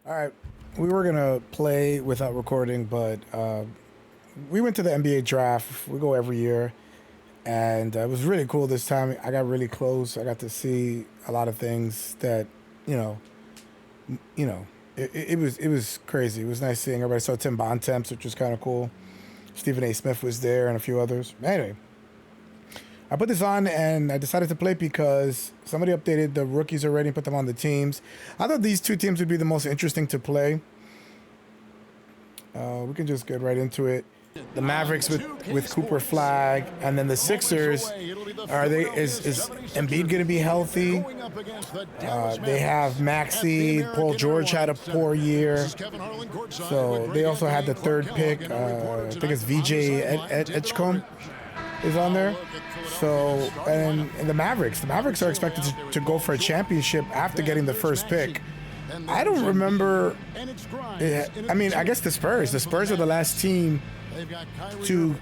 All right, we were gonna play without recording, but we went to the NBA draft. We go every year, and it was really cool this time. I got really close. I got to see a lot of things that, you know, you know, it was crazy. It was nice seeing everybody. Saw Tim Bontemps, which was kind of cool. Stephen A. Smith was there, and a few others. Anyway, I put this on and I decided to play because somebody updated the rookies already and put them on the teams. I thought these two teams would be the most interesting to play. We can just get right into it. The Mavericks with Cooper, Flagg, and then the Sixers. Is Embiid going to be healthy? They have Maxey. Paul George had a poor year, so they also had the third pick. I think it's VJ Edgecombe is on there. So and the Mavericks are expected to go for a championship after getting the first pick. I don't remember. I mean, I guess the Spurs. The Spurs are the last team to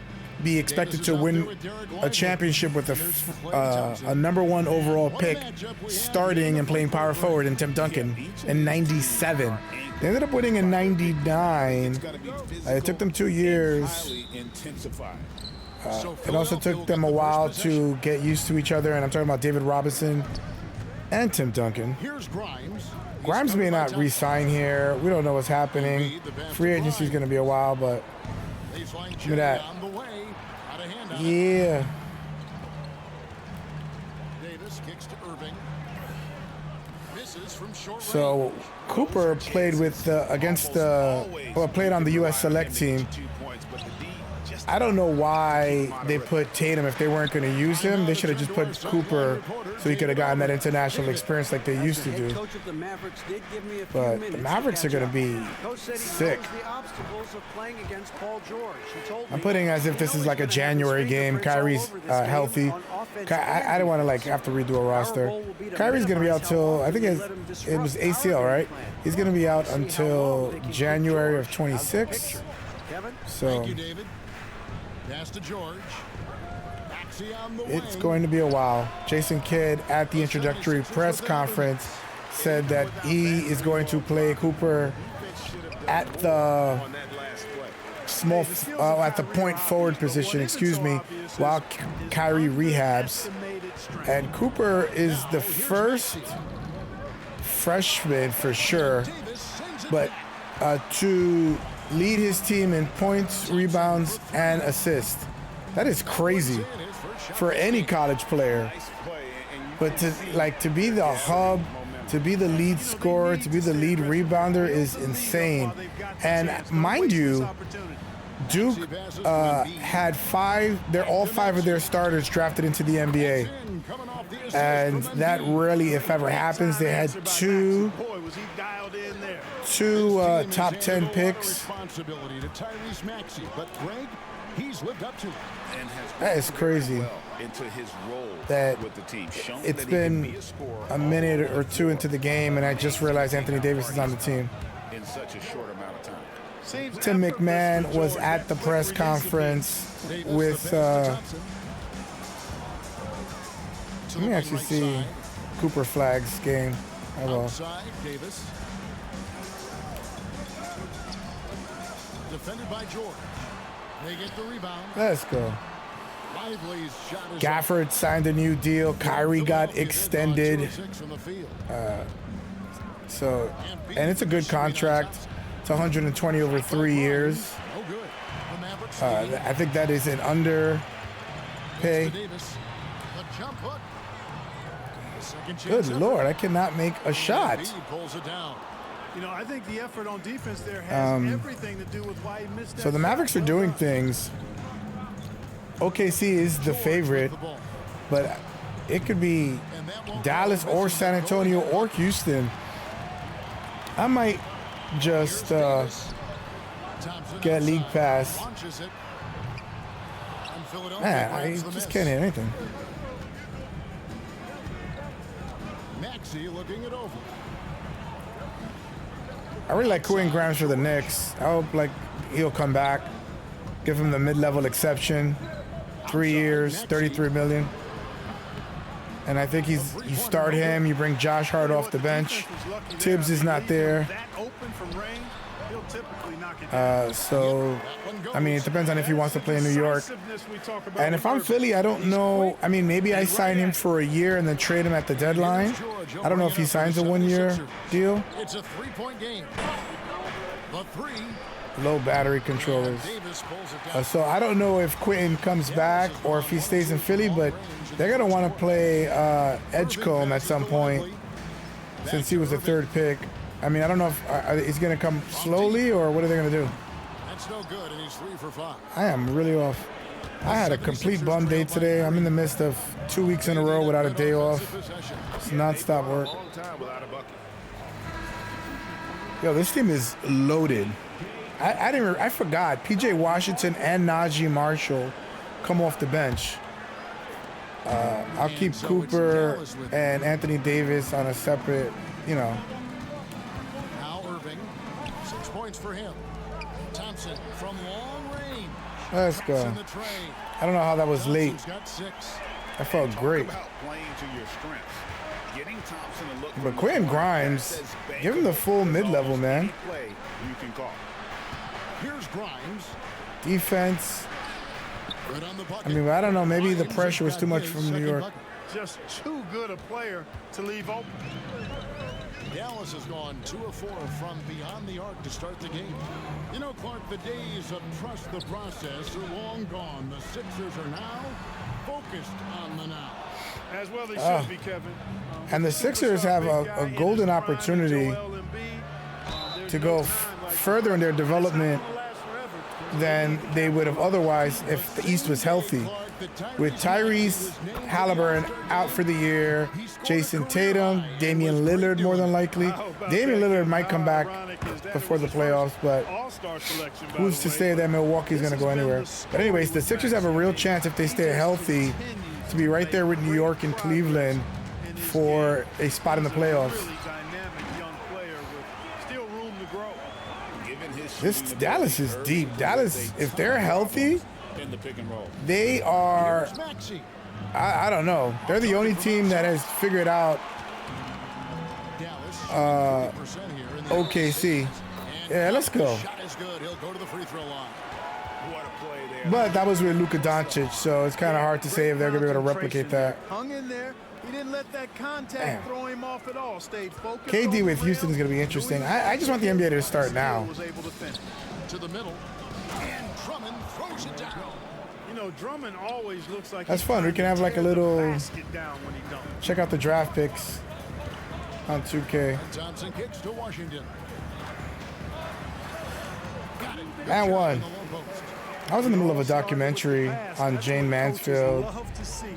be expected to win a championship with a number one overall pick, starting and playing power forward in Tim Duncan in '97. They ended up winning in '99. It took them 2 years. It also took them a while to get used to each other, and I'm talking about David Robinson and Tim Duncan. Grimes may not re-sign here. We don't know what's happening. Free agency is going to be a while, but look at that. Yeah. So Cooper played played on the U.S. Select team. I don't know why they put Tatum. If they weren't going to use him, they should have just put Cooper so he could have gotten that international experience like they used to do. But the Mavericks are going to be sick. I'm putting as if this is like a January game. Kyrie's healthy. I don't want to have to redo a roster. Kyrie's going to be out till, I think it was ACL, right? He's going to be out until January of 26. So it's going to be a while. Jason Kidd at the introductory press conference said that he is going to play Cooper at the at the point forward position, while Kyrie rehabs. And Cooper is the first freshman for sure, but to lead his team in points, rebounds, and assists. That is crazy for any college player. But to be the hub, to be the lead scorer, to be the lead rebounder is insane. And mind you, Duke had all five of their starters drafted into the NBA. And that rarely, if ever, happens. They had two top 10 picks. That is crazy. That it's been a minute or two into the game, and I just realized Anthony Davis is on the team. In such a short amount of time. Tim McMahon was at the press conference with. Let me actually see Cooper Flagg's game. I will. Defended by George. They get the rebound. Let's go. Gafford signed a new deal. Kyrie got extended. And it's a good contract. It's 120 over 3 years. I think that is an underpay. Good Lord, I cannot make a shot. I think the effort on defense there has everything to do with why he missed that. So the Mavericks are doing things. OKC is the favorite, but it could be Dallas or San Antonio or Houston. I might just get league pass. Man, I just can't hit anything. Maxey looking it over. I really like Quentin Grimes for the Knicks. I hope he'll come back. Give him the mid-level exception. 3 years, $33 million. And I think you start him, you bring Josh Hart off the bench. Tibbs is not there. So, I mean, it depends on if he wants to play in New York. And if I'm Philly, I don't know. I mean, maybe I sign him for a year and then trade him at the deadline. I don't know if he signs a 1-year deal. It's a 3-point game. The three. Low battery controllers. So I don't know if Quentin comes back or if he stays in Philly, but they're going to want to play Edgecombe at some point since he was the 3rd pick. I mean, I don't know if he's going to come slowly or what are they going to do? That's no good, and he's 3 for 5. I am really off. I had a complete bum day today. I'm in the midst of 2 weeks in a row without a day off. It's nonstop work. Yo, this team is loaded. I forgot. PJ Washington and Najee Marshall come off the bench. I'll keep Cooper and Anthony Davis on a separate, you know. Now Irving, 6 points for him. Thompson from long range. Let's go. I don't know how that was late. I felt great. But Quentin Grimes, give him the full mid-level, man. Here's Grimes. Defense. I mean, I don't know. Maybe the pressure was too much from New York. Just too good a player to leave open. Dallas has gone 2 of 4 from beyond the arc to start the game. You know, Clark, the days of trust the process are long gone. The Sixers are now focused on the now. As well they should be, Kevin. And the Sixers have a golden opportunity to go further in their development than they would have otherwise if the East was healthy. With Tyrese Halliburton out for the year, Jason Tatum, Damian Lillard more than likely. Damian Lillard might come back before the playoffs, but who's to say that Milwaukee's going to go anywhere? But anyways, the Sixers have a real chance if they stay healthy to be right there with New York and Cleveland for a spot in the playoffs. This Dallas is deep. Dallas, if they're healthy, they are, I don't know. They're the only team that has figured out OKC. Yeah, let's go. But that was with Luka Doncic, so it's kind of hard to say if they're going to be able to replicate that. Hung in there. He didn't let that contact throw him off at all. Stayed focused. KD with Houston is going to be interesting. I just want the NBA to start now. To the middle, and Drummond throws it down. You know, Drummond always looks like that's fun. We can have like a little check out the draft picks on 2K. Thompson kicks to Washington. And one. I was in the middle of a documentary on Jane Mansfield.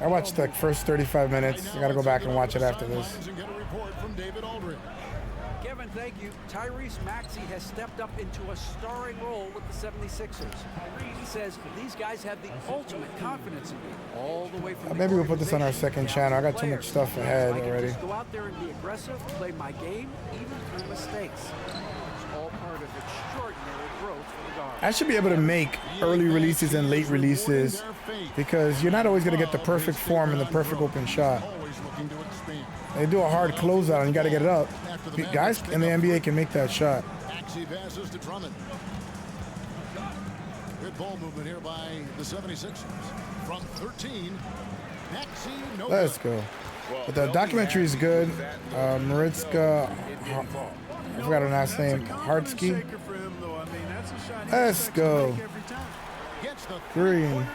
I watched the first 35 minutes. I got to go back and watch it after this. Kevin, thank you. Tyrese Maxey has stepped up into a starring role with the 76ers. He says these guys have the ultimate confidence in me, all the way from maybe we'll put this on our second channel. I got too much stuff ahead already. Just go out there and be aggressive, play my game, even through mistakes. It's all part of extraordinary growth for the guard. I should be able to make early releases and late releases because you're not always going to get the perfect form and the perfect open shot. They do a hard closeout and you got to get it up. Guys in the NBA can make that shot. Passes to Drummond. Good ball movement here by the 76ers. From 13, let's go. But the documentary is good. Maritska, I forgot her last name, Hartsky. Let's go. Green.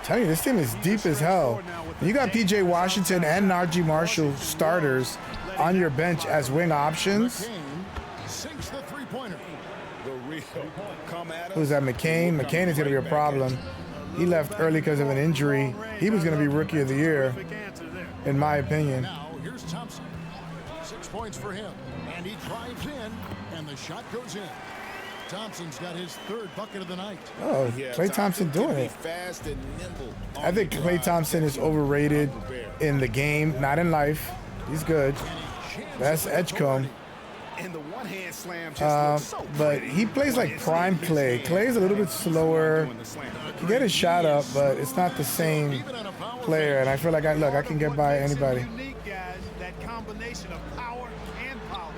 Tell you, this team is deep as hell. You got PJ Washington and Najee Marshall starters on your bench as wing options. Who's that, McCain? McCain is going to be a problem. He left early because of an injury. He was going to be Rookie of the Year, in my opinion. Now, here's Thompson. 6 points for him. And he drives in, and the shot goes in. Thompson's got his 3rd bucket of the night. Oh, Klay Thompson doing it. I think Klay Thompson is overrated in the game, not in life. He's good. That's Edgecombe. And the one-hand slam just looks so but he plays like prime Clay. Clay's a little bit slower. He get his shot up, but it's not the same player. And I feel like I can get by anybody. Unique guys, that combination of power and power.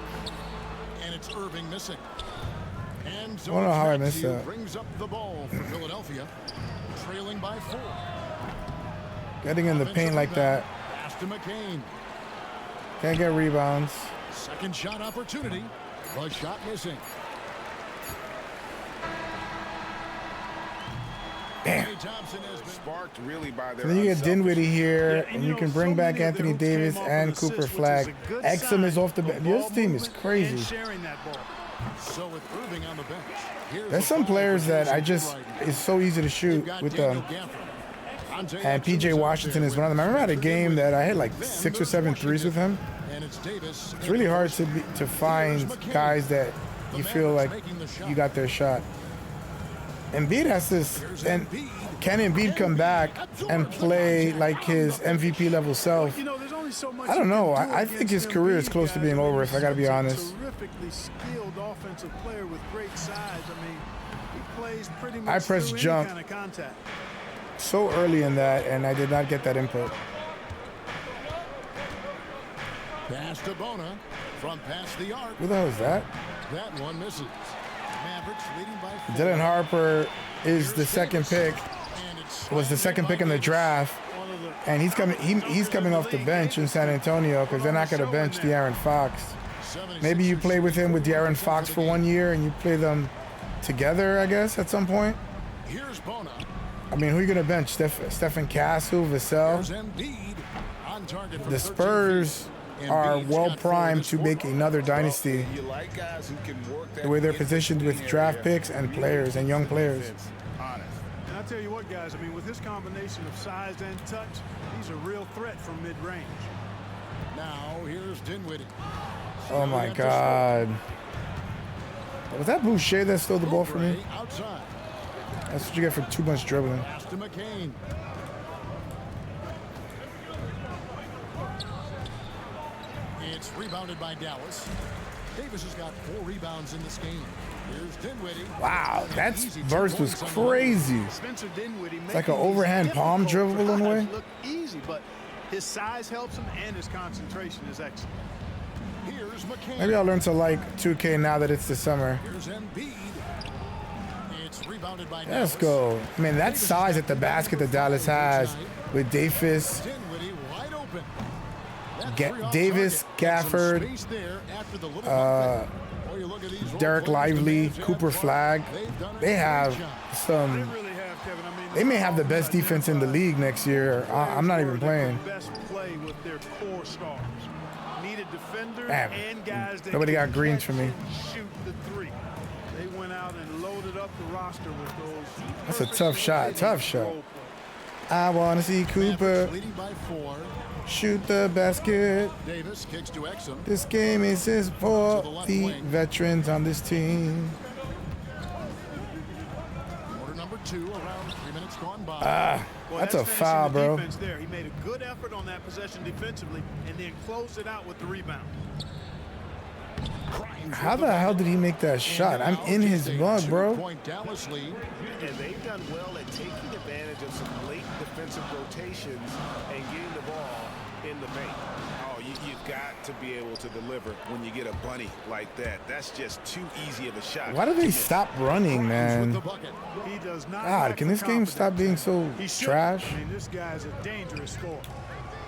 And it's Irving missing. And I don't know how I missed that. brings up the ball for Philadelphia, trailing by 4. Getting in the paint like that. Pass to McCain. Can't get rebounds. Second shot opportunity. The shot missing. Damn. Klay Thompson has been sparked really by their And then you get unselfish- Dinwiddie here, Yeah, and you can know, bring so back many of Anthony their hoops Davis came off and an Cooper assist, which Flagg. is a good Exum sign is off the for bench. ball This team is movement crazy. and sharing that ball. So with Irving on the bench. Here's There's the some foul players for that I Jason just, Kidd. it's so easy to You've shoot got with Daniel them. Gafford. Dante And Exum PJ out Washington there is one of them. I remember I had a game that I had like 6 or 7 threes with him. And it's Davis. It's really hard to find guys that you feel like you got their shot. Embiid has this, and can Embiid come back and play like his MVP level self? You know, there's only so much I don't you know. can do I think against his them career is big close to guys. being I mean, over, if I gotta be he's honest. a terrifically skilled offensive player with great size. I mean, he plays pretty much I pressed through any jump. kind of contact. So early in that, and I did not get that input. Pass to Bona from past the arc. Who the hell is that? That one misses. Mavericks leading by 4. Dylan Harper is the second pick. And it's Was the second pick in the draft, and he's coming off the bench in San Antonio because they're not going to bench De'Aaron Fox. Maybe you play with him with De'Aaron Fox for 1 year, and you play them together, I guess, at some point. Here's Bona. I mean, who are you going to bench? Stephen Castle, Vassell? There's Embiid on target from The 13 Spurs feet. are Embiid's well got 4 primed this to quarter. make another dynasty. You like guys who can work that The way they're in positioned with between draft area. picks and players and young players. Honest. And I tell you what, guys, I mean, with his combination of size and touch, he's a real threat from mid-range. Now here's Dinwiddie. Oh my God. Was that Boucher that stole the ball from me? Oubre outside. That's what you get for too much dribbling. Pass to McCain. It's rebounded by Dallas. Davis has got 4 rebounds in this game. Here's Dinwiddie. Wow, that Easy burst was 2 points on the crazy. Spencer Dinwiddie It's like an making these overhand palm difficult dribble in a way. drives look easy, but his size helps him and his concentration is excellent. Here's McCain. Maybe I'll learn to like 2K now that it's the summer. Here's Embiid. It's rebounded by Let's Dallas. go. I mean, that size at the basket that Dallas has with Davis, Dinwiddie wide open. That Ga- three off Davis, target. Some Gafford, space there after the little bump fake. Oh, you look at these role Derek players, Lively, the Mavs Cooper and Flagg. They've done an They have excellent job. some. They really have, Kevin. I mean, They may have the best defense in the league next year. I'm not even playing. Best play with their core stars. Needed defenders Damn. and guys that Nobody can got greens for catch me. and shoot the three. They went out and loaded up the roster with those. That's a tough shot. perfectly Tough rated shot. role players. I want to see Cooper Mavericks leading by 4. shoot the basket. Davis kicks to Exum. This game is just for the veterans on this team. Quarter number 2, around 3 minutes gone by. Well, That's a finishing foul, the bro. defense there. He made a good effort on that possession defensively and then closed it out with the rebound. How the hell did he make that shot? I'm in his mug, bro. 2-point Dallas lead. And they've done well at taking advantage of some late defensive rotations and getting the ball in the paint. Oh, you've got to be able to deliver when you get a bunny like that. That's just too easy of a shot. Why do they stop running, With the man? bucket. He does not. God, lack can the this game confidence. stop being so He should. trash? I mean, this guy's a dangerous scorer.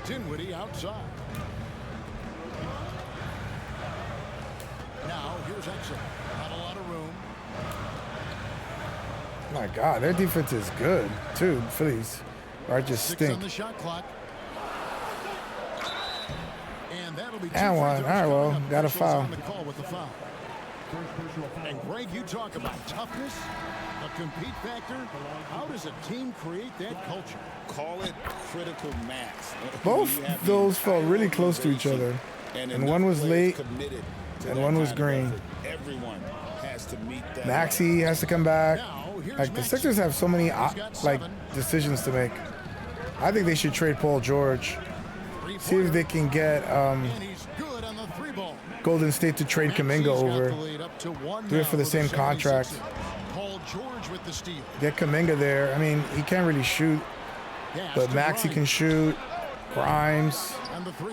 Dinwiddie outside. Now here's Exum. Not a lot of room. My God, their defense is good, too. Phillies are just 6 stink. on the shot clock. And that'll be 2 And free one. throws All right, well, coming up. got a Officials foul. on the call with the foul. And Greg, you talk about toughness, a compete factor. How does a team create that culture? Call it critical mass. Both You have the those felt entire really close to each organization other. And enough one was players late, committed to and that one was kind of green. effort. Everyone has to meet that. Maxey has to come back. Now, here's Like, the Maxey. Sixers have so many He's got 7. decisions to make. I think they should trade Paul George. See if they can get And he's good on the 3 ball. Golden State to trade Kuminga over. Do it for the same contract. Paul George with the steal. Get Kuminga there. I mean, he can't really shoot, but Maxey can shoot. Grimes,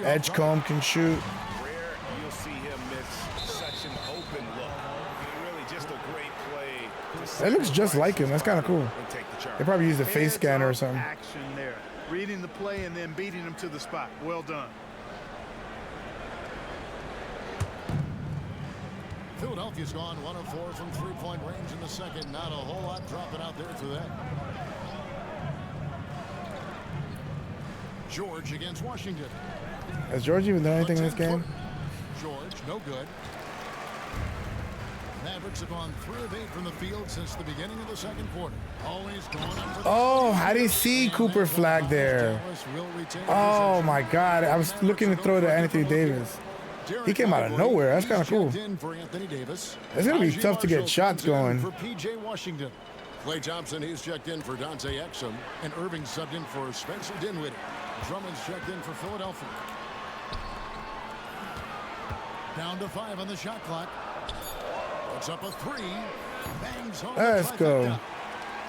Edgecombe can shoot. Rare you'll see him miss such an open look. Really just a great play. It looks just like him. That's kind of cool. They probably used a face scanner or something. Action there. Reading the play and then beating him to the spot. Well done. Philadelphia's gone 1 of 4 from three-point range in the second. Not a whole lot dropping out there for that. George against Washington. Has George even done anything in this game? George, no good. Mavericks have gone 3 of 8 from the field since the beginning of the second quarter. Always going up to the Oh, how do you see Cooper Flagg there? Oh my God! I was looking to throw to Anthony Davis. He came out of nowhere. That's kind of cool. It's gonna be tough to get shots going. For PJ Washington. Klay Thompson, he's checked in for Dante Exum, and Irving subbed in for Spencer Dinwiddie. Drummond's checked in for Philadelphia. Down to 5 on the shot clock. Puts up a 3. Bangs home. Let's go.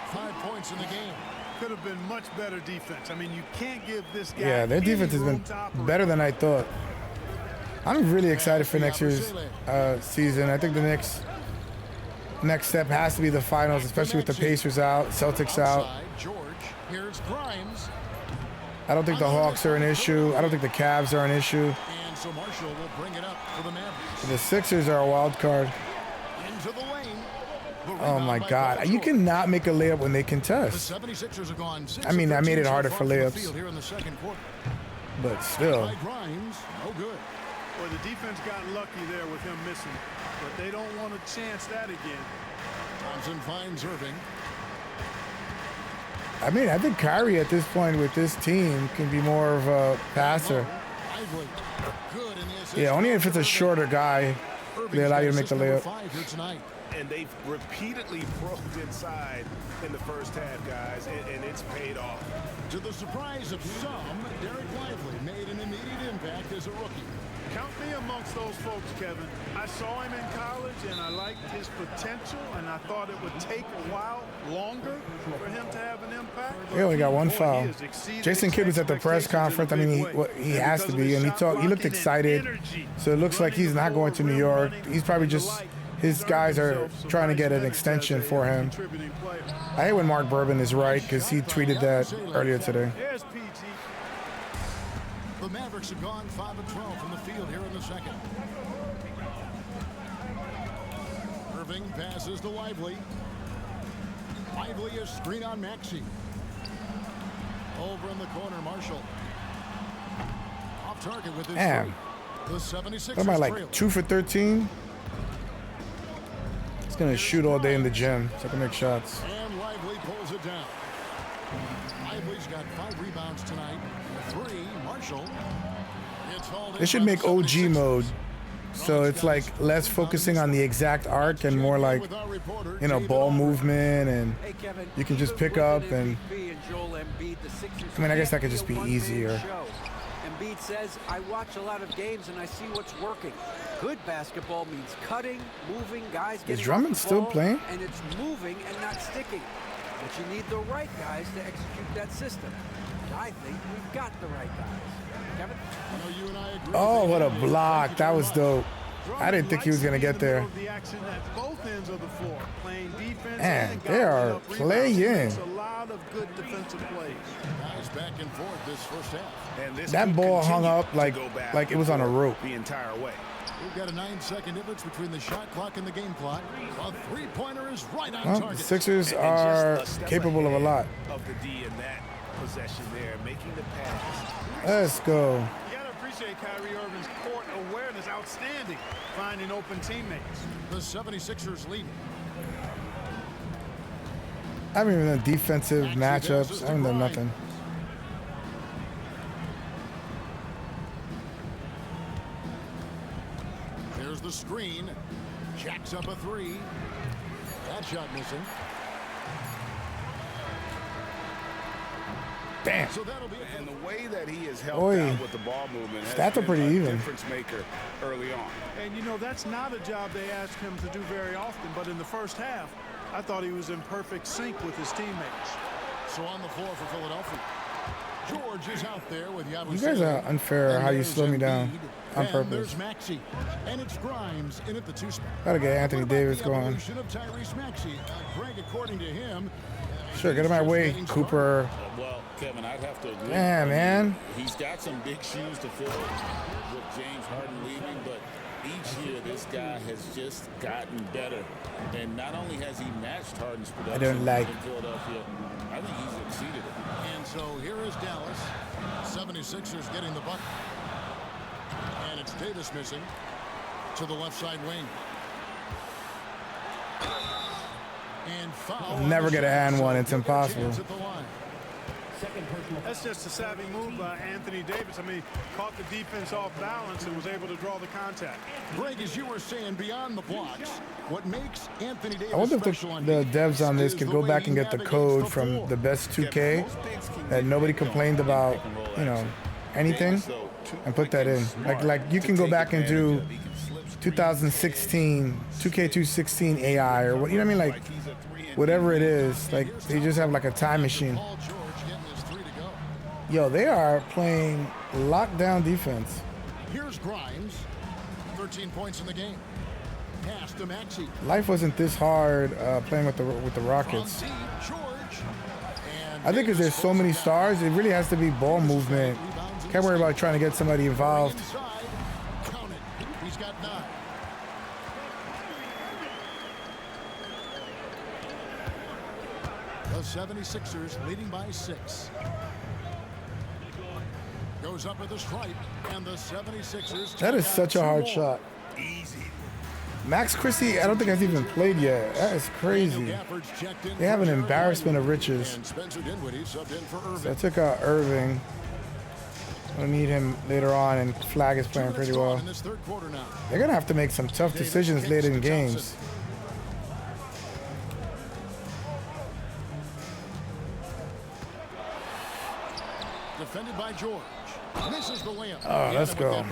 5 points in the game. Could have been much better defense. I mean, you can't give this guy. Yeah, their defense has been better than I thought. I'm really excited for next year's season. I think the next step has to be the finals, especially with the Pacers out, Celtics out. George, here's Grimes. I don't think the Hawks are an issue. I don't think the Cavs are an issue. And so Marshall will bring it up for the Mavericks. The Sixers are a wild card. Into the lane. Oh my God! You cannot make a layup when they contest. The 76ers have gone 6 I mean, I made it of harder 13 for from the layups. field here in the second quarter. But still. By Grimes, no good. Well, the defense got lucky there with him missing, but they don't want to chance that again. Thompson finds Irving. I mean, I think Kyrie at this point with this team can be more of a passer. Lively. Good in the assist. Yeah, only if it's a shorter guy, they allow you to make the layup. 5 here tonight. And they've repeatedly probed inside in the first half, guys, and it's paid off. To the surprise of some, Derek Lively made an immediate impact as a rookie. Count me amongst those folks, Kevin. I saw him in college, and I liked his potential, and I thought it would take a while longer for him to have an impact. He only got one Boy, foul. he has exceeded Jason Kidd was at the press expectations conference. in I a mean, big way. he has to Because of be, his and he shot talked. He looked blocking and excited. energy, So it looks like he's not going to New York. He's probably just his guys are trying to get an extension for him. I hate when Mark Bourbon is right because he tweeted that earlier today. There's PG. The Mavericks have gone 5 of 12 from the field here in the second. Irving passes to Lively. Lively is screen on Maxey. Over in the corner, Marshall. Off target with his Damn. three. The 76ers What am I trail. like 2 for 13? He's gonna shoot all day in the gym so I can make shots. And Lively pulls it down. Lively's got 5 rebounds tonight. 3, Marshall. It's hauled in They should by make the OG 76ers. mode, so it's like less focusing on the exact arc and more like, you know, ball movement, and Hey, Kevin, you can just good pick work up with and. MVP and Joel Embiid, the Sixers I mean, I guess that can't could be just a be one-man easier. show. Embiid says, I watch a lot of games and I see what's working. Good basketball means cutting, moving, guys getting Drummond off the still ball, playing? and it's moving and not sticking. But you need the right guys to execute that system. And I think we've got the right guys. Kevin? You and I agree. Oh, what a block! That was dope. I didn't think he was gonna get there. The action at both ends of the floor, playing defense. Man, and they gobbling are up rebounds. playing. It's a lot of good defensive plays. Guys back and forth this first half. And this That could ball hung continue up to like go back it and was on a forth rope. the entire way. We've got a 9-second difference between the shot clock and the game clock. A three-pointer is right on Well, the target. Sixers And are just a step capable of a ahead lot. of the D in that possession there, making the pass. Let's go. You got to appreciate Kyrie Irving's court awareness, outstanding, finding open teammates. The 76ers lead. I haven't even done defensive matchups. I haven't done nothing. There's the screen. Jacks up a 3. That shot missing. Damn. So that'll be And the way that he has helped Oi. out with the ball movement has Stats are been pretty a even. difference maker early on. And, you know, that's not a job they ask him to do very often. But in the first half, I thought he was in perfect sync with his teammates. so on the floor for Philadelphia. George is out there with Yabusele. You guys are unfair how you slow me down on And purpose. there's Maxey. And it's Grimes in at the 2 spot. Gotta get Anthony What about Davis the going. evolution of Tyrese Maxey? Greg, according to him, Sure, get in my way, Cooper. Well, Kevin, I'd have to agree. Damn, man. He's got some big shoes to fill with James Harden leaving, but each year this guy has just gotten better. And not only has he matched Harden's production don't like- in Philadelphia, I think he's exceeded it. and so here is Dallas. 76ers getting the bucket. And it's Davis missing to the left side wing. And foul. Never on the get a shot, hand so one. It's he'll get a impossible. chance at the line. That's just a savvy move by Anthony Davis. I mean, caught the defense off balance and was able to draw the contact. Greg, as you were saying, beyond the blocks, what makes Anthony Davis I wonder if special on the defense devs on this is could the go way back he and get the navigates code the from floor. the best 2K that nobody complained about, you know, anything, and put that in. Like you can go back and do 2016 2K216 AI or what, you know what I mean? Like whatever it is, like they just have like a time machine. Paul George getting his 3 to go. Yo, they are playing lockdown defense. Here's Grimes, 13 points in the game. Pass to Maxey. Life wasn't this hard playing with the From Rockets. deep, George. And I think because there's so many stars, it really has to be ball movement. Can't worry about trying to get somebody involved. inside. Count it. He's got 9. The 76ers leading by 6. Goes up with the stripe, and the 76ers. That is such a hard shot. Max Christie, I don't think has even played yet. That is crazy. They have an embarrassment of riches. And Spencer Dinwiddie subbed in for Irving. So I took out Irving. I'll need him later on, and Flagg is playing pretty well. In this 3rd quarter now. They're gonna have to make some tough decisions late in games. Defended by George. Misses the layup. Oh, let's go. And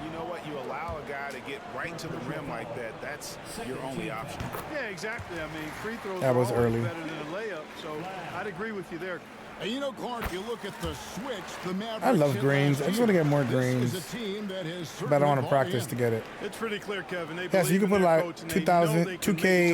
you know what? You allow a guy to get right to the rim like that. That's your only option. Yeah, exactly. I mean, free throws That was are always early. better than a layup. So I'd agree with you there. And you know, Clark, you look at the switch, the Mavericks. I love hit greens. last I just want to year. get more This greens, is a team that has but I don't want to certainly practice bought to in. get it. It's pretty clear, Kevin. They Yeah, so you believe can in put their like coach, and they know 2000 they can make it to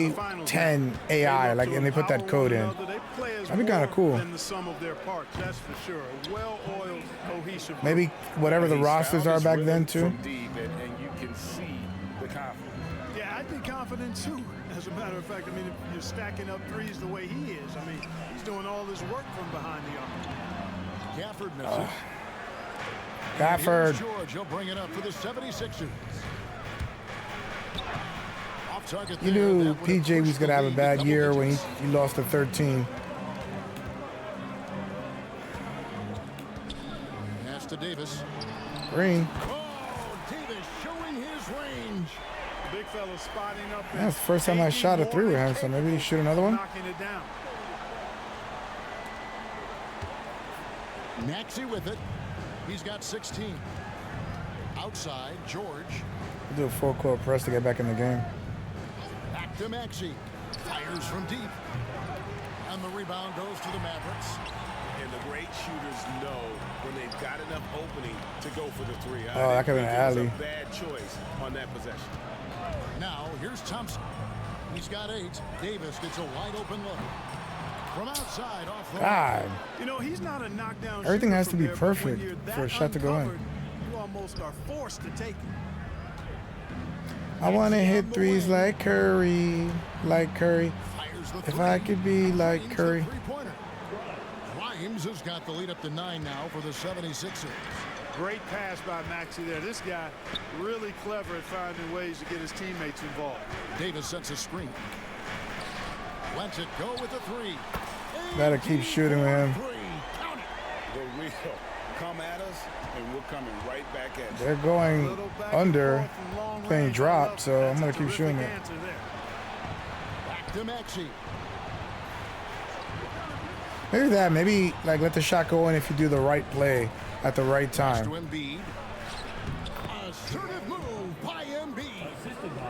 the finals. 2K10 They AI, look like, to and they put that empower code one in. another. They play as That'd be kinda more cool. than the sum of their parts, that's for sure. A well-oiled, cohesive group. Maybe whatever the He's rosters found are his back rhythm then too. from deep, and you can see the confidence. Yeah, I'd be confident too. As a matter of fact, I mean, if you're stacking up threes the way he is, I mean, he's doing all this work from behind the arc. Gafford misses. Gafford. Here's George, he'll bring it up for the 76ers. Off target You there, knew that would have PJ was pushed gonna the have a lead bad to year double when digits. he lost to 13. Pass to Davis. Green. Oh, Davis showing his range. The big fella spotting up. That's the first time I shot a 3 with him, so maybe he shoot another one. Knocking it down. Maxey with it. He's got 16. Outside, George. We'll do a full court press to get back in the game. Back to Maxey. Fires from deep. And the rebound goes to the Mavericks. And the great shooters know when they've got enough opening to go for the 3. Oh, that could've been an alley. A bad choice on that possession. Now, here's Thompson. He's got 8. Davis gets a wide open look. From outside, off the God. You know, he's not a knockdown Everything shooter has to from be there, but when perfect you're for a that shot to go in. uncovered, You almost are forced to take it. I want to hit threes like Curry, Fires the If 3. I could be like Grimes, the Curry. three-pointer. Grimes has got the lead up to 9 now for the 76ers. Great pass by Maxey there. This guy really clever at finding ways to get his teammates involved. Davis sets a screen. Lets it go with the 3. Gotta keep shooting with him. 3. Count it. The real come at us, and we're coming right back at you. They're going Little back and under, forth from long playing range. drop, I love so that. I'm gonna That's a keep shooting terrific it. answer there. Back to Maxey. Maybe that. Maybe like let the shot go in if you do the right play at the right time. To Embiid. Assertive move by Embiid.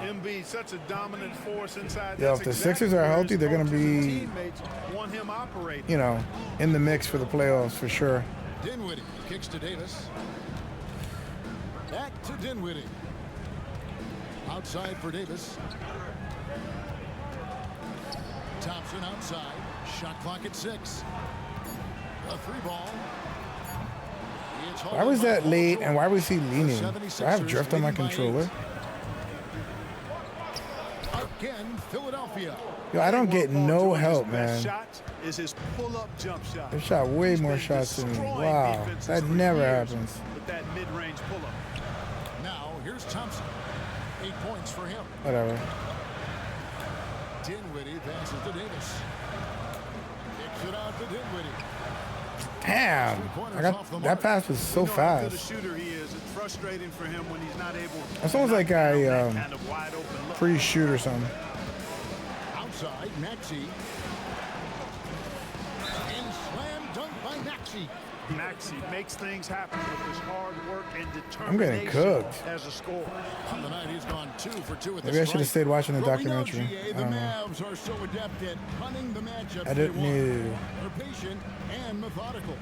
Embiid, such a dominant force inside. Yeah, That's if the exactly Sixers are where healthy, his they're gonna coaches and be, teammates want him operating. you know, in the mix for the playoffs for sure. Dinwiddie kicks to Davis. Back to Dinwiddie. Outside for Davis. Thompson outside. Shot clock at 6. A 3-ball. Why was that late and why was he leaning? Do I have drift on my controller? Again, Philadelphia. Yo, I don't get no George's help, best man. shot is his pull-up jump shot. They shot way He's more been shots than me. destroying Wow, defenses that for never years happens. With that mid-range pull-up. Now, here's Thompson. 8 points for him. Whatever. Dinwiddie passes to Davis. Kicks it out to Dinwiddie. Damn, I got that pass was so We know how good a fast. shooter he is. It's frustrating for him when he's not able to It's almost like knock down I that kind of wide open look. pre-shoot or something. Outside, Maxey. And slam dunk by Maxey. Maxey makes things happen with his hard work and I'm getting determination cooked. as a scorer. On the night, he's gone 2 for 2 at Maybe I should have stayed watching the But we know, documentary. GA, I the don't know. Mavs are so adept at punting the matchups I they didn't want. know. They're patient and methodical.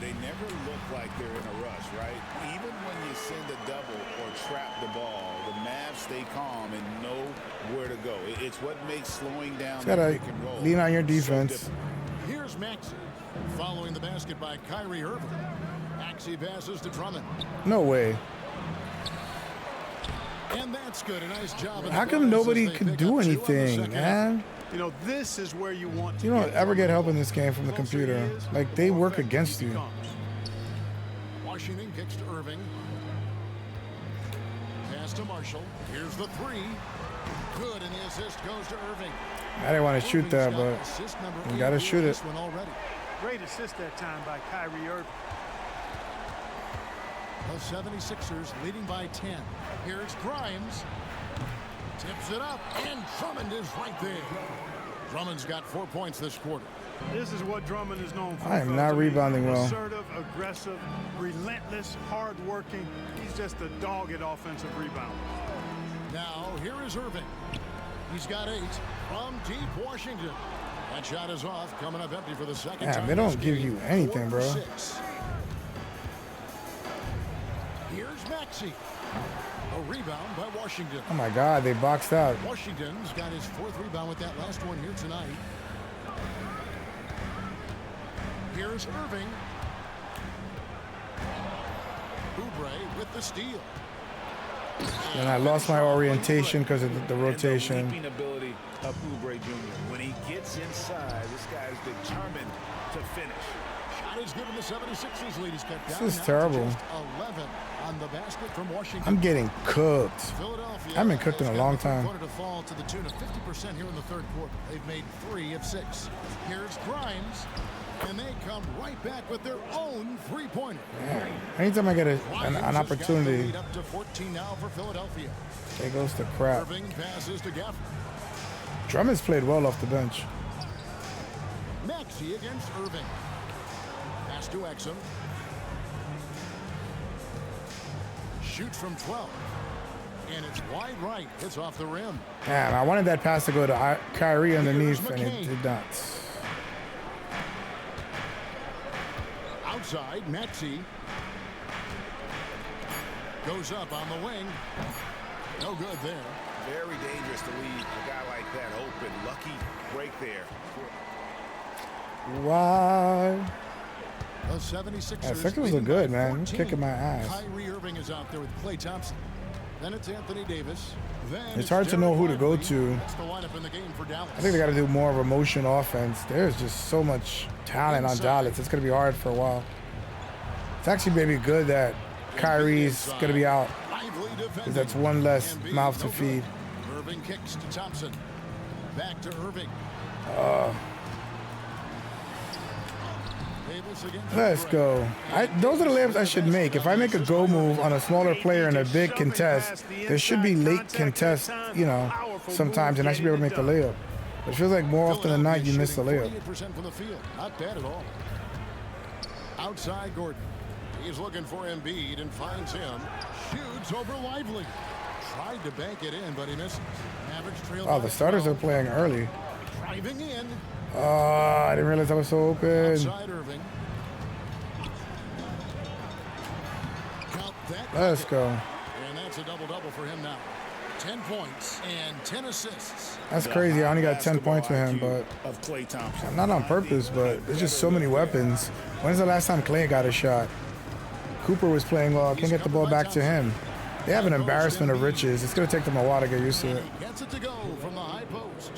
They never look like they're in a rush, right? Even when you send a double or trap the ball, the Mavs stay calm and know where to go. It's what makes slowing down You the gotta pick and roll lean on your so defense. difficult. Here's Maxey. Following the basket by Kyrie Irving. Maxey passes to Drummond. No way. And that's good. A nice job. How come nobody could do anything, man? You know, this is where you want to You don't get ever from. get help in this game from the Closer he computer. is, Like, the they more work effective against he you. becomes. Washington kicks to Irving. Pass to Marshall. Here's the 3. Good, and the assist goes to Irving. I didn't want to shoot that, Irving's but got assist number you 8 gotta here shoot in it. this one already. Great assist that time by Kyrie Irving. The 76ers leading by 10. Here's Grimes. Tips it up, and Drummond is right there. Drummond's got 4 points this quarter. This is what Drummond is known for. I am fellas. not mean, rebounding well. Assertive, aggressive, relentless, hard-working. He's just a dog at offensive rebound. Now, here is Irving. He's got 8 from deep Washington. That shot is off, coming up empty for the second Damn, time. they don't this give game. you anything, 4 for bro. 6. Here's Maxey. A rebound by Washington. Oh my God, they boxed out. Washington's got his 4th rebound with that last one here tonight. Here's Irving. Oubre with the steal. And I lost my orientation because of the And rotation. the leaping ability of Oubre Jr. When he gets inside, this guy is determined to finish. Shot is given. The 76ers lead is cut down. This is now to terrible. just 11 on the basket from Washington. I'm getting cooked. Philadelphia I haven't cooked in a has got long the third time. quarter to fall to the tune of 50% here in the third quarter. They've made 3 of 6. Here's Grimes, and they come right back with their own 3-pointer. Anytime I get an Grimes has got the opportunity, lead up to 14 now for Philadelphia. it goes to crap. Irving passes to Gafford. Drummond's played well off the bench. Maxey against Irving. Pass to Exum. Shoots from 12. And it's wide right. Hits off the rim. Damn, I wanted that pass to go to Kyrie underneath, and it did not. Outside, Maxey. Goes up on the wing. No good there. Very dangerous to leave a guy like that open. Lucky break there. Why? The 76ers. Yeah, Sixers leading look good, by man. 14. Kicking my ass. Kyrie Irving is out there with Klay Thompson. Then it's Anthony Davis. Then It's hard to know who to go Lively. to. That's the lineup in the game for Dallas. I think they got to do more of a motion offense. There's just so much talent on Dallas. It's going to be hard for a while. It's actually maybe good that Kyrie's going to be out, Lively because that's one less Embiid, mouth to no good. feed. Irving kicks to Thompson. Back to Irving. Davis against Let's Oubre. go. Those are the layups I should make. If I make a go move on a smaller player in a big contest, there should be late contest, you know, sometimes, and I should be able to make the layup. It feels like more often than not you miss the layup. 48% from the field. Not bad at all. Outside Gordon. He's looking for Embiid and finds him. Shoots over Lively. Tried to bank it in, but he misses. Mavericks trail. Oh, the starters are playing early. Driving in. Oh, I didn't realize I was so open. Outside Irving. Count that. Let's go. And that's a double-double for him now. 10 points and 10 assists. That's crazy. I only got 10 points for him, but of Klay Thompson. not on purpose, but there's just so many weapons. When's the last time Klay got a shot? Cooper was playing well. Can't get the ball back to him. They have an embarrassment of riches. It's going to take them a while to get used to it. He gets it to go from the high post.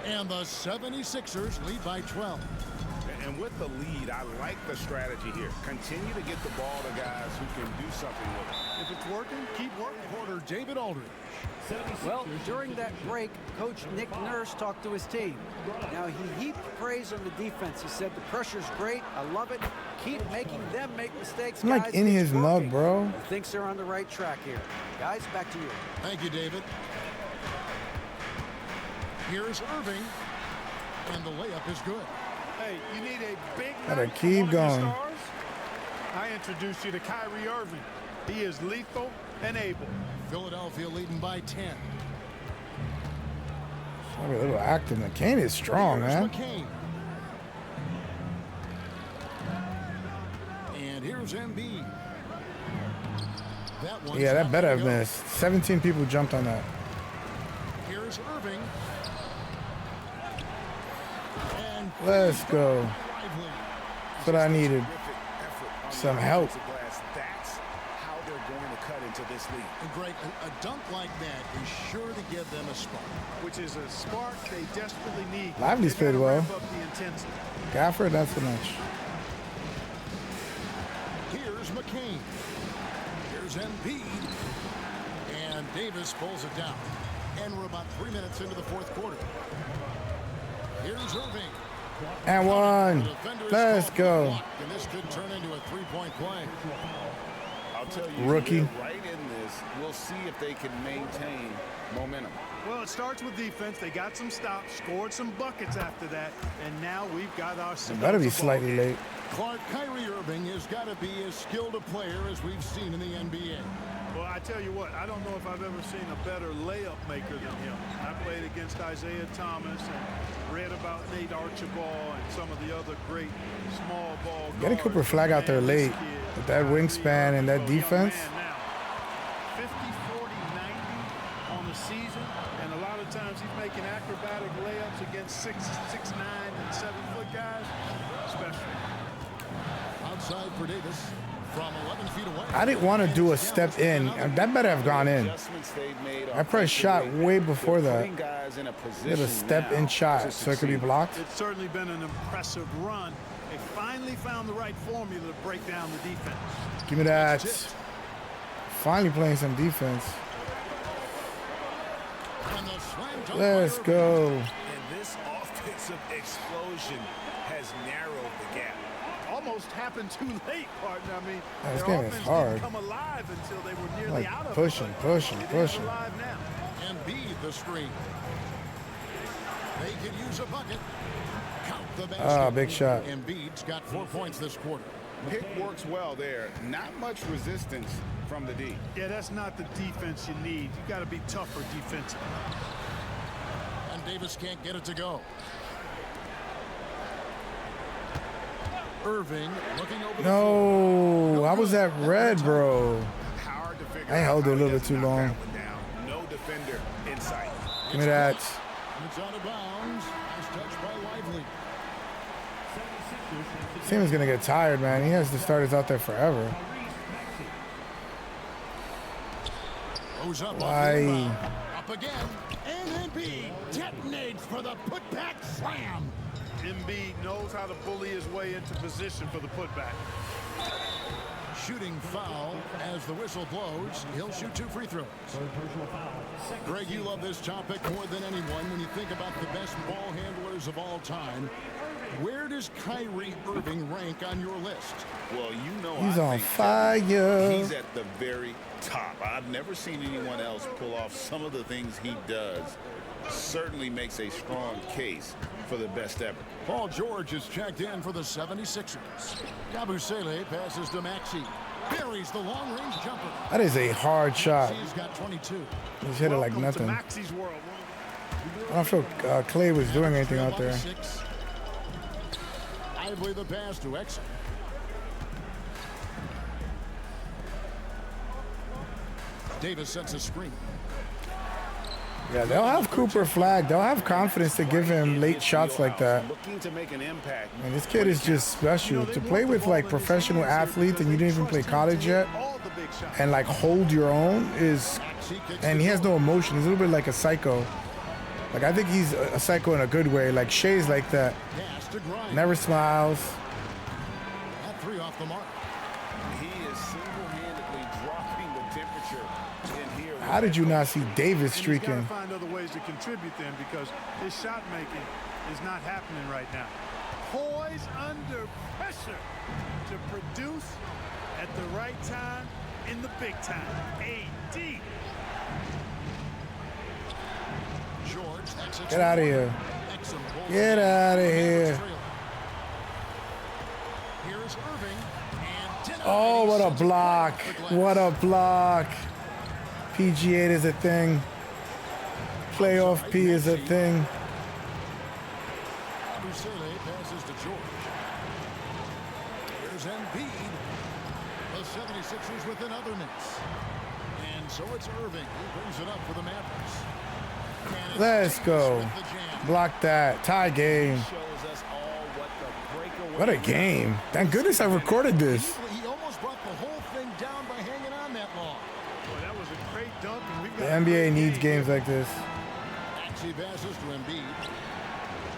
And the 76ers lead by 12. And with the lead, I like the strategy here. Continue to get the ball to guys who can do something with it. If it's working, keep working. Quarter, David Aldridge. Well, during that break, Coach Nick Nurse talked to his team. Now, he heaped praise on the defense. He said, the pressure's great. I love it. Keep making them make mistakes, I'm guys. like in It's his working." mug, bro. He thinks they're on the right track here. Guys, back to you. Thank you, David. Here's Irving. And the layup is good. Hey, you need a big Gotta night from keep one of your going. stars? I introduce you to Kyrie Irving. He is lethal and able. Philadelphia leading by 10. A little active. McCain is strong, Here's man. McCain. And here's Embiid. That one's Yeah, that not better have gonna go. missed. 17 people jumped on that. Here's Irving. And Let's go. Lively. That's what I needed. Terrific effort on Some the help. offensive glass. That's how they're going to cut into this league. And Greg, a dunk like that is sure to give them a spark. Which is a spark they desperately need. Lively's They gotta played well. ramp up the intensity. Gafford, not so much. Here's McCain. Here's Embiid. And Davis pulls it down. And we're about 3 minutes into the fourth quarter. Here's Irving. And The one. defender is Let's called for a go. block, and this could turn into a three-point play. I'll tell you, Rookie. they're right in this. We'll see if they can maintain momentum. Well, it starts with defense. They got some stops, scored some buckets after that, and now we've got our. It better be slightly late. Kyrie Irving has got to be as skilled a player as we've seen in the NBA. Well, I tell you what, I don't know if I've ever seen a better layup maker than him. I played against Isaiah Thomas and read about Nate Archibald and some of the other great small ball Getting guards. Cooper Flagg out there Man, this late kid, with that Kyrie wingspan and that Irving, defense. young man now. 50, 40, 90 on the season, and a lot of times he's making acrobatic layups against 6'9", and 7-foot guys. Special. Outside for Davis from 11 feet away. I didn't want to do a step in. That better have gone in. Adjustments they've made I pressed shot offensively, way before they're that. putting guys in a Did a position step-in now shot to so it could be succeed. blocked. It's certainly been an impressive run. They finally found the right formula to break down the defense. Give me that. Finally playing some defense. And the slam dunk Let's by Irving. go. And this offensive explosion has narrowed the gap. Almost happened too late, partner. I mean, Yeah, this their game is offense hard. didn't come alive until they were nearly Like out of pushing, it. pushing, It is pushing. alive now. Embiid the screen. They could use a bucket. Count the basket. Ah, big shot. Embiid's got 4 points this quarter. Pick works well there. Not much resistance from the D. Yeah, that's not the defense you need. You got to be tougher defensively. And Davis can't get it to go. Irving looking over the floor. No, I was at red, bro. Hard to figure I out held it a how he little bit does too knock long. that one down. No defender in sight. Give me that. It's out of bounds. Nice touch by Lively. Simon's gonna get tired, man. He has the starters out there forever. Goes up. Why? On the rebound. Up again. And Embiid detonates for the putback slam. Embiid knows how to bully his way into position for the putback. Shooting foul as the whistle blows. He'll shoot 2 free throws. Greg, you love this topic more than anyone when you think about the best ball handlers of all time. Where does Kyrie Irving rank on your list? Well, you know, He's I on think fire. he's at the very top. I've never seen anyone else pull off some of the things he does certainly makes a strong case for the best ever. Paul George is checked in for the 76ers. Yabusele passes to Maxey. Buries the long-range jumper. That is a hard shot. He's got 22. He's hit it like Welcome nothing. to Maxey's world. I don't feel Clay was doing anything out there. Lively the pass to Exum. Davis sets a screen. Yeah, they'll have Cooper Flagg. They'll have confidence to give him late shots like that. Looking to make an impact. And this kid is just special. To play with like professional athletes and you didn't even play college yet, and like hold your own is, and he has no emotion. He's a little bit like a psycho. Like I think he's a psycho in a good way. Like Shea's like that. Never smiles. That three off the mark. He is single-handedly dropping the temperature in here. How did you not see Davis He's got to streaking? find other ways to contribute then because his shot making is not happening right now. Poise under pressure to produce at the right time in the big time. AD. George, that's a Get out of here. Get out of here. Here's Irving. And Oh, what a block. What a block. PG8 is a thing. Playoff P is a thing. Yabusele passes to George. Here's Embiid. The 76ers with another miss. And so it's Irving who brings it up for the Mavericks. And it's Let's Davis go. with the jam. Block that. Tie game. Shows us all what the breakaway. What a game. Thank goodness I recorded this. He almost brought the whole thing down by hanging on that long. Boy, that was a great dunk. And we've The got NBA needs games like this. Maxey passes to Embiid.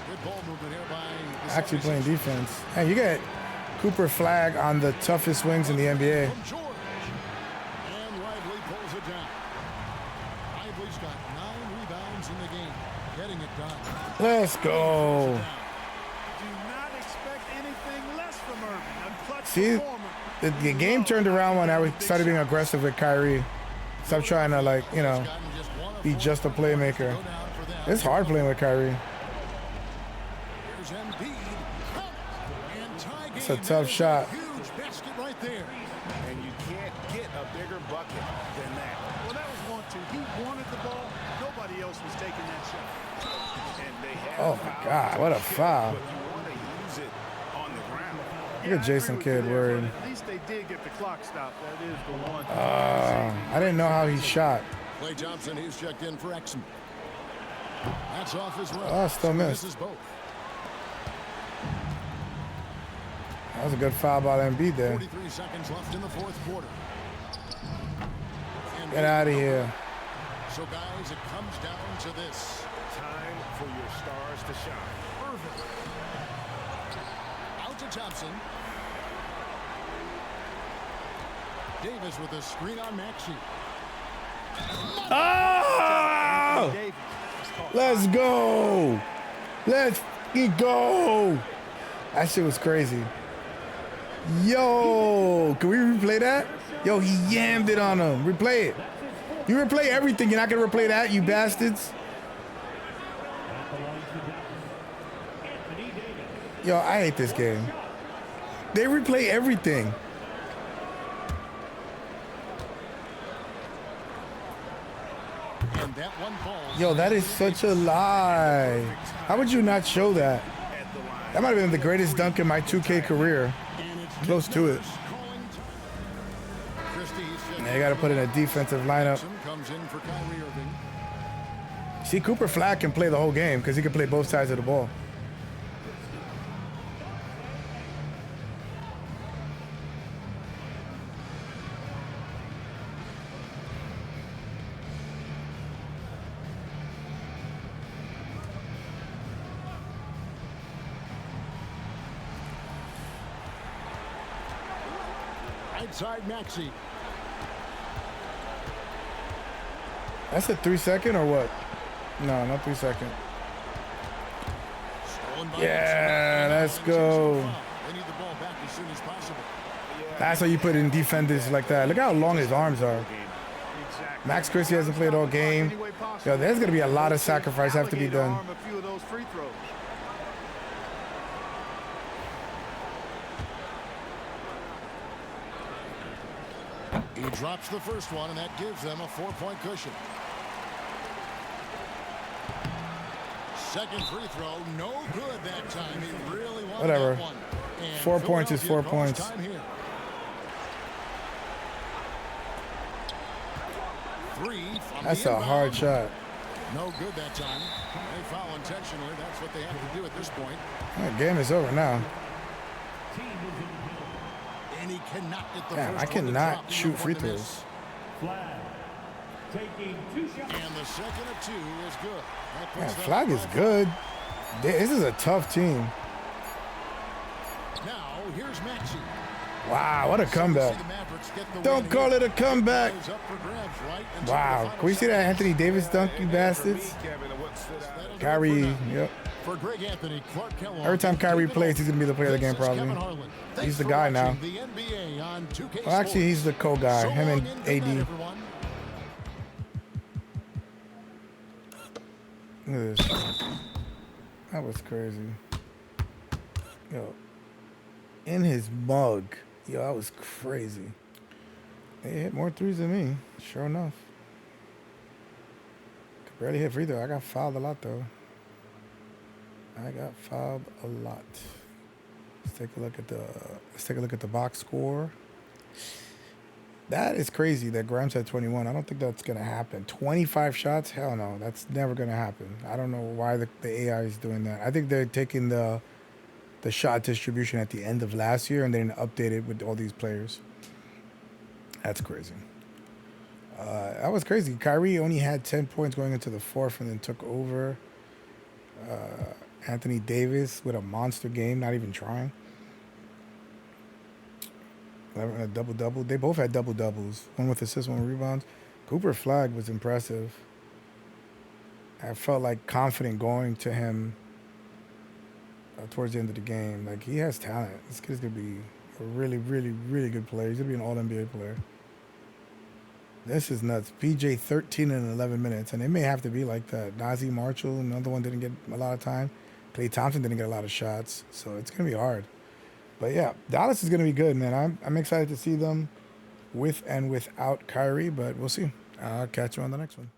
Good ball movement here by the Actually playing 76ers. defense. Hey, you get Cooper Flagg on the toughest wings in the NBA. From George. And Lively pulls it down. Lively's got 9 rebounds in the game. Getting it done. Let's go. Do not expect anything less from Irving. A clutch See, performer. the game turned around when I started being aggressive with Kyrie. Stop trying to like, you know, Gotten just one of be 4 just a playmaker. go down for them. It's hard playing with Kyrie. Here's Embiid. And tie It's a game. tough shot. Huge basket right there. And you can't get a bigger bucket than that. Well, that was 1-2. He wanted the ball. Nobody else was taking that shot. And they have Oh my God, what a foul. but you want to use it on the ground. Look at Jason Kidd worried. At least they did get the clock stopped. That is the one. I didn't know how he shot. Klay Thompson, he's checked in for Exum. That's off his right. Oh, still missed. Misses both. That was a good foul by Embiid there. 43 seconds left in the fourth quarter. Get out of here. So, guys, it comes down to this. Time for your stars to shine. Irving. Out to Thompson. Davis with a screen on Maxey. Oh! Davis. Let's go. Let's go. That shit was crazy. Yo, can we replay that? Yo, he yammed it on him. Replay it. You replay everything. You're not going to replay that, you bastards? Yo, I hate this game. They replay everything. And that one falls. Yo, that is such a lie. How would you not show that? That might have been the greatest dunk in my 2K career. Close to it. Yeah, you got to put in a defensive lineup. Comes in for Kyrie Irving. See, Cooper Flagg can play the whole game because he can play both sides of the ball. Outside Maxey. That's a 3-second or what? No, not 3-second. Stolen by Yeah, let's go. They need the ball back as soon as possible. That's how you put in defenders like that. Look how long his arms are. Exactly. Max Christie hasn't played all game. Yo, there's going to be a lot of sacrifice have to be done. A few of those free throws. He drops the first one, and that gives them a 4-point cushion. Second free throw, no good that time. He really wanted Whatever. that one. And 4 points is 4 points. time here. Three from That's the a inbound. hard shot. No good that time. They foul intentionally. That's what they have to do at this point. That game is over now. And he cannot get the Damn, first I one to cannot drop, the shoot other free one to throws. miss. Flagg taking 2 shots. And the second of 2 is good. That Man, puts them Flagg up is by good. This is a tough team. 5. Now, here's Maxey. Wow, what a comeback. Don't call it a comeback. Wow. Can we see that Anthony Davis dunk, you bastards? Kyrie, yep. For Greg Anthony, Clark Kellogg, Every time Kyrie plays, he's going to be the player of the game, probably. He's the guy now. Well, actually, he's the co-guy, him and AD. Look at this. That was crazy. Yo. In his mug. Yo, that was crazy. They hit more threes than me, sure enough. Could barely hit free throw. I got fouled a lot, though. I got fouled a lot. Let's take a look at the box score. That is crazy that Grimes had 21. I don't think that's gonna happen. 25 shots? Hell no. That's never gonna happen. I don't know why the AI is doing that. I think they're taking the shot distribution at the end of last year and then update it with all these players. That's crazy. That was crazy. Kyrie only had 10 points going into the fourth and then took over. Anthony Davis with a monster game, not even trying. 11, a double-double. They both had double-doubles. One with assists, one with rebounds. Cooper Flagg was impressive. I felt like confident going to him towards the end of the game. Like, he has talent. This kid's going to be a really, really, really good player. He's going to be an all-NBA player. This is nuts. PJ 13 in 11 minutes, and it may have to be like that. Nazi Marshall, another one, didn't get a lot of time. Klay Thompson didn't get a lot of shots, so it's going to be hard. But, yeah, Dallas is going to be good, man. I'm excited to see them with and without Kyrie, but we'll see. I'll catch you on the next one.